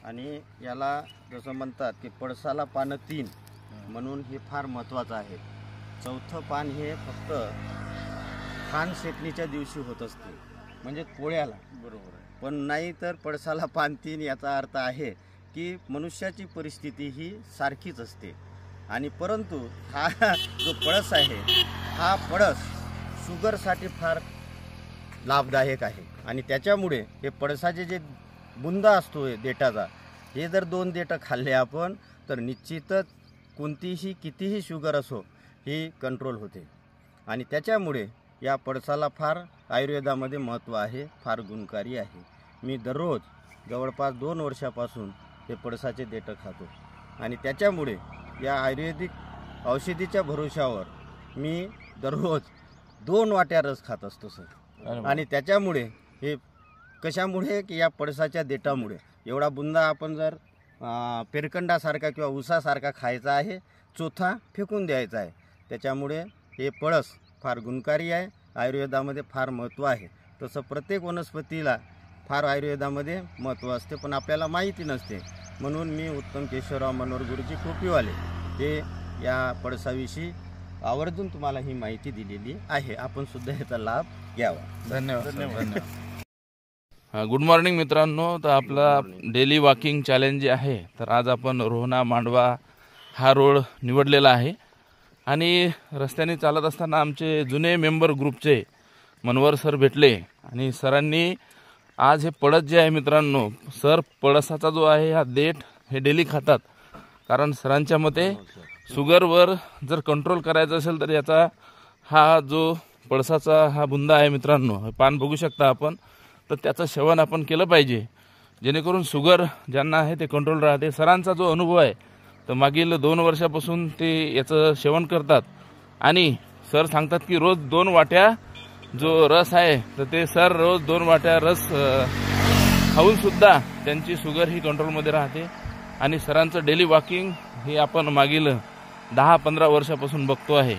आणि याला जसं म्हणतात की पळसाला पानं 3 म्हणून हे फार महत्त्वाचं आहे। चौथं पान हे फक्त खान शेकणीच्या दिवशी होत असते, म्हणजे पोळ्याला, बरोबर आहे। पण नाही तर पळसाला पान 3 याचा अर्थ आहे की मनुष्याची परिस्थिती ही सारखीच असते। आणि परंतु हा जो पळस आहे, हा पळस शुगरसाठी फार लाभदायक आहे। आणि त्याच्यामुळे हे पळसाचे जे बुंदा असतो देठाचा, हे जर 2 देठं खाल्ले आपण तर निश्चितच कोणतीही कितीही शुगर असो ही कंट्रोल होते। आणि त्याच्यामुळे या पळसाला फार आयुर्वेदामध्ये महत्त्व आहे, फार गुणकारी आहे। मी दररोज जवळपास 2 वर्षापासून हे पळसाचे देठं खातो आणि त्याच्यामुळे या आयुर्वेदिक औषधीच्या भरोशावर मी दररोज 2 वाट्या रस खात असतो सर। आणि त्याच्यामुळे हे कशामुळे की या पळसाच्या देठामुळे एवढा बुंदा आपण जर पेरकंडासारखा किंवा उसासारखा खायचा आहे, चोथा फेकून द्यायचा आहे। त्याच्यामुळे हे पळस फार गुणकारी आहे, आयुर्वेदामध्ये फार महत्त्व आहे। तसं प्रत्येक वनस्पतीला फार आयुर्वेदामध्ये महत्त्व असते, पण आपल्याला माहिती नसते। म्हणून मी उत्तम केशवराव मनोहर गुरुजी टोपीवाले हे या पळसाविषयी आवर्जून तुम्हाला ही माहिती दिलेली आहे। आपण सुद्धा याचा लाभ घ्यावा। धन्यवाद। गुड मॉर्निंग मित्रांनो, तर आपला डेली वॉकिंग चॅलेंज जे आहे, तर आज आपण रोहना मांडवा हा रोड निवडलेला आहे। आणि रस्त्याने चालत असताना आमचे जुने मेंबर ग्रुपचे मनोहर सर भेटले आणि सरांनी आज हे पळस जे आहे मित्रांनो, सर पळसाचा जो आहे हा देठ हे डेली खातात, कारण सरांच्या मते शुगरवर जर कंट्रोल करायचं असेल तर याचा हा जो पळसाचा हा बुंदा आहे मित्रांनो, पान बघू शकता आपण, तर त्याचं सेवन आपण केलं पाहिजे, जेणेकरून शुगर ज्यांना आहे ते कंट्रोल राहते। सरांचा जो अनुभव आहे, तर मागील 2 वर्षापासून ते याचं सेवन करतात आणि सर सांगतात की रोज 2 वाट्या जो रस आहे, तर ते सर रोज 2 वाट्या रस खाऊन सुद्धा त्यांची शुगर ही कंट्रोलमध्ये राहते। आणि सरांचं डेली वॉकिंग हे आपण मागील 10-15 वर्षापासून बघतो आहे,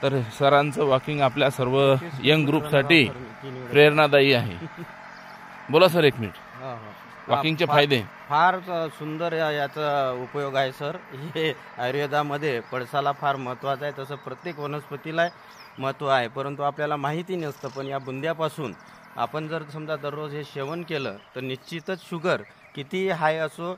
तर सरांचं वॉकिंग आपल्या सर्व यंग ग्रुपसाठी प्रेरणादायी आहे। बोला सर, 1 मिनिट। वॉकिंगचे फायदे फार सुंदर याचा उपयोग आहे सर। हे आयुर्वेदामध्ये पळसाला फार महत्त्वाचं आहे, तसं प्रत्येक वनस्पतीला महत्त्व आहे, परंतु आपल्याला माहिती नसतं। पण या बुंद्यापासून आपण जर समजा दररोज हे सेवन केलं तर निश्चितच शुगर किती हाय असो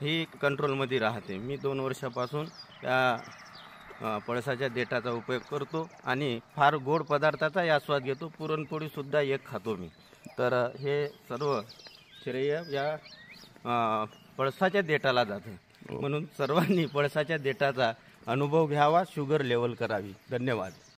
ही कंट्रोलमध्ये राहते। मी 2 वर्षापासून या पळसाच्या देठाचा उपयोग करतो आणि फार गोड पदार्थाचा आस्वाद घेतो। पुरणपोळीसुद्धा एक खातो मी। तर हे सर्व श्रेय या पळसाच्या देठाला जाते, म्हणून सर्वांनी पळसाच्या देठाचा अनुभव घ्यावा, शुगर लेवल करावी। धन्यवाद।